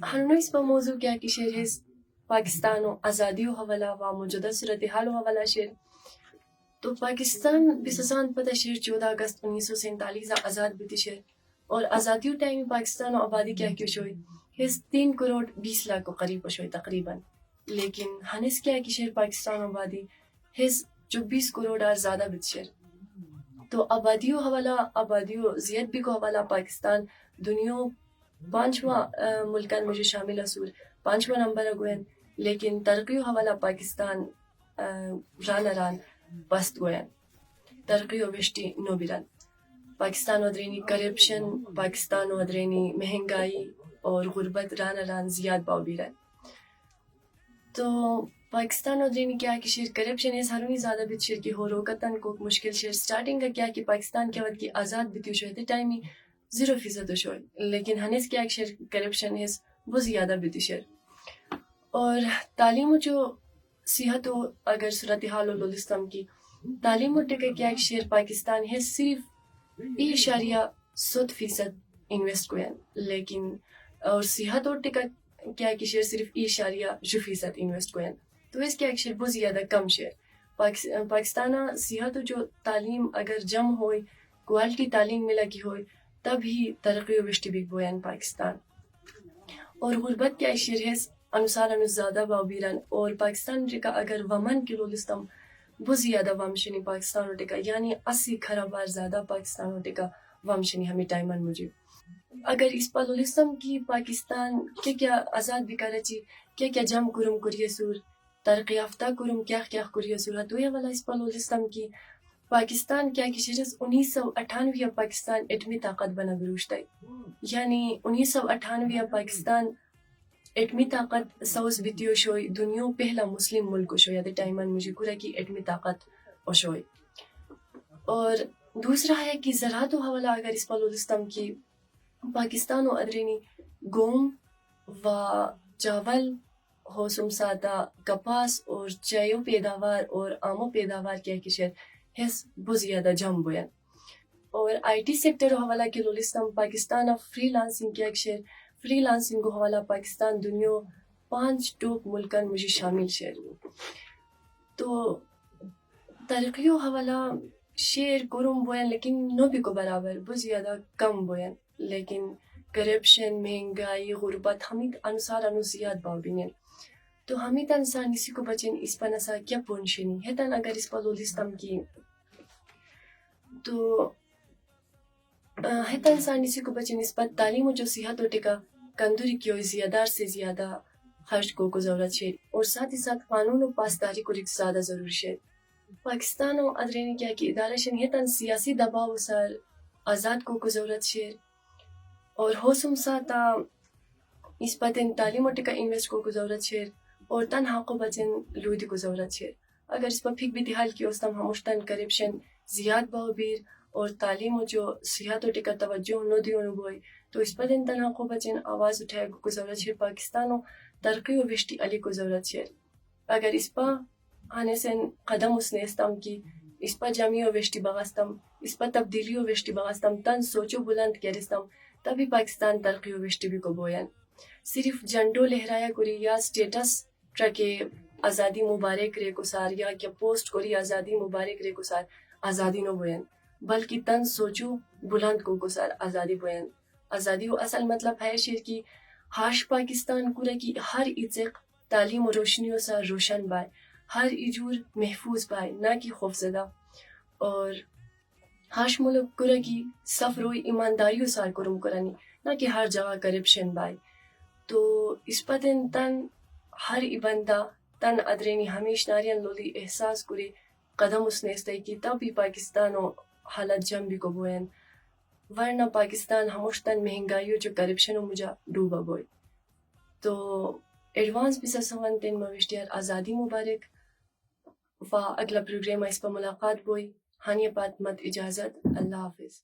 هنوز اسم موضوع کیا کی شعر ہے پاکستان و آزادی و حوالہ و موجودہ صورتحال و حوالہ شعر. تو پاکستان بسسان پتہ شعر 14 اگست 1947 آزاد بیتی شعر اور آزادی و ٹائم پاکستان و آبادی کیا کیوں شوئی ہس 3 کروڑ 20 لاکھ کو قریب شوئی تقریباً. لیکن ہنس کیا کی شعر پاکستان و آبادی ہس 24 کروڑ اور زیادہ بیت شعر. تو آبادی و حوالہ آبادی و زیت بھی کو حوالہ پاکستان دنیا 5واں ملکان مجھے شامل اصول 5واں نمبر گوین. لیکن ترقی و حوالہ پاکستان ران ران پست گوین ترقی و وشتی نو بیران. پاکستان ودرینی کرپشن پاکستان ودرینی مہنگائی اور غربت ران ران زیاد باو بیران. تو پاکستان ودرینی کیا کہ شیر کرپشن ہے سارونی زیادہ بیت شیر کی ہو روکتن کو مشکل شیر سٹارٹنگ کا کیا کہ پاکستان کیا ود کی آزاد بیتی شوئے تھے ٹائمی 0% شوئے. لیکن ہنس کیا کہ شیر کرپشن ہے وہ زیادہ بیتی شیر. اور تعلیم جو صحت و اگر صورتحال و لولستم کی تعلیم و ٹکے کیا کہ شیر پاکستان ہے صرف 1.7% انویسٹ کوئیں. لیکن اور صحت و ٹکا کیا کہ شیر صرف 1.2% انویسٹ کوئیں. تو اس کیا کہ شیر بہت زیادہ کم شیر. پاکستانہ صحت و جو تعلیم اگر جم ہوئی کوالٹی تعلیم ملا کی ہوئی تب ہی ترقی و وشٹی بھی بوئن پاکستان. اور غربت کیا شیر ہے انوسار انوس زیادہ باو بیران. اور پاکستان ٹکا اگر ومن کلو لستم بہت زیادہ وامشنی پاکستان ٹکا یعنی 80 کھرا بار زیادہ پاکستان ٹکا وامشنی ہمیں ٹائمن مجھے. اگر اس پالولستم کی پاکستان کیا آزاد بھی کرچی کیا جم کرم کریے سور ترقی یافتہ کرم کیا کریے سور تو یہ والا اس پالولستم کی پاکستان کیا کی شرس 1998 پاکستان ایٹمی طاقت بنا گروشتا ہے. یعنی 1998 پاکستان ایٹمی طاقت سوز بیتیو شوئی دنیا پہلا مسلم ملک شوئی یا ٹائمن مجھے کورا کی ایٹمی طاقت شوئی. اور دوسرا ہے کہ زراعت و حوالہ اگر اس پالولستم کی پاکستان و ادرینی گوم و چاول ہوسم ساتا کپاس اور چایو پیداوار اور آمو پیداوار کیا کی شیر ہس بہت زیادہ جم بوین. اور آئی ٹی سیکٹر و حوالہ کے لولستم پاکستان فری لانسنگ کیا کی شیر فری لانسنگ و حوالہ پاکستان دنیا 5 ٹوپ ملکان مجھے شامل شیر. تو ترقی و حوالہ شیر کرم بوین لیکن نو بھی کو برابر بہت زیادہ کم بوین. لیکن کرپشن مہنگائی غربت ہمیں انصار انو زیاد باو بینین. تو ہمیں تا انسان اسی کو بچین اس پا نسا کیا پونشنی ہے تن اگر اس پالولستم کی تو ہے تا انسان اسی کو بچین اس پا تعلیم و جو صحت و ٹکا کندوری کی ہوئی زیادہ سے زیادہ خرچ کو ضرورت شیر. اور ساتھ ہی ساتھ قانون و پاسداری کو زیادہ ضرور شیر. پاکستان و ادرینی کیا کی ادارہ شن ہے تن سیاسی دباؤ سار آزاد کو ضرورت شیر. اور ہوسم ساتا اس پتن تعلیم و ٹکا انویسٹ کو ضرورت شیر. اور تن حقو بچن لودی کو ضرورت شیر. اگر اس پر پھیک بھی دیحال کی استم ہموشتن کرپشن زیاد باو بیر اور تعلیم و جو صحت و ٹکا توجہ نو دیو نو بوئی تو اس پتن تن حقو بچن آواز اٹھائے کو ضرورت شیر. پاکستان و ترقی و وشٹی علی کو ضرورت شیر. اگر اس پا آنے سن قدم اس نے استم کی اس پا جمعی و وشٹی بغاستم اس پا تبدیلی و وشٹی بغاستم تن سوچو بلند کیرستم تبھی پاکستان ترقی و وشٹی بھی کو بوین. صرف جنڈو لہرایا کری یا سٹیٹس ٹرکے آزادی مبارک رے کو سار یا کیا پوسٹ کری آزادی مبارک رے کو سار آزادی نو بوین بلکہ تن سوچو بلند کو سار آزادی بوین. آزادی و اصل مطلب ہے شیر کی ہاش پاکستان کورا کی ہر ایچک تعلیم و روشنیوں سار روشن بائے ہر ایجور محفوظ بائے نہ کہ خوفزدہ. اور ہاش ملک کورا کی سفر و ایمانداریوں سار کرم کرانی نہ کہ ہر جگہ کرپشن بائے. تو اس پتن تن ہر ای بندہ تن ادرینی ہمیش ناریان لولی احساس کرے قدم اس نے استے کی تب بھی پاکستان و حالت جم بھی کو بوین. ورنہ پاکستان ہموشتن مہنگائیو جو کرپشن و مجھا ڈوبا بوئی. تو ایڈوانس بھی سسوان تین موشتیار آزادی مبارک و اگلا پروگرام اس پر ملاقات بوئی. ہانی پات مت اجازت اللہ حافظ.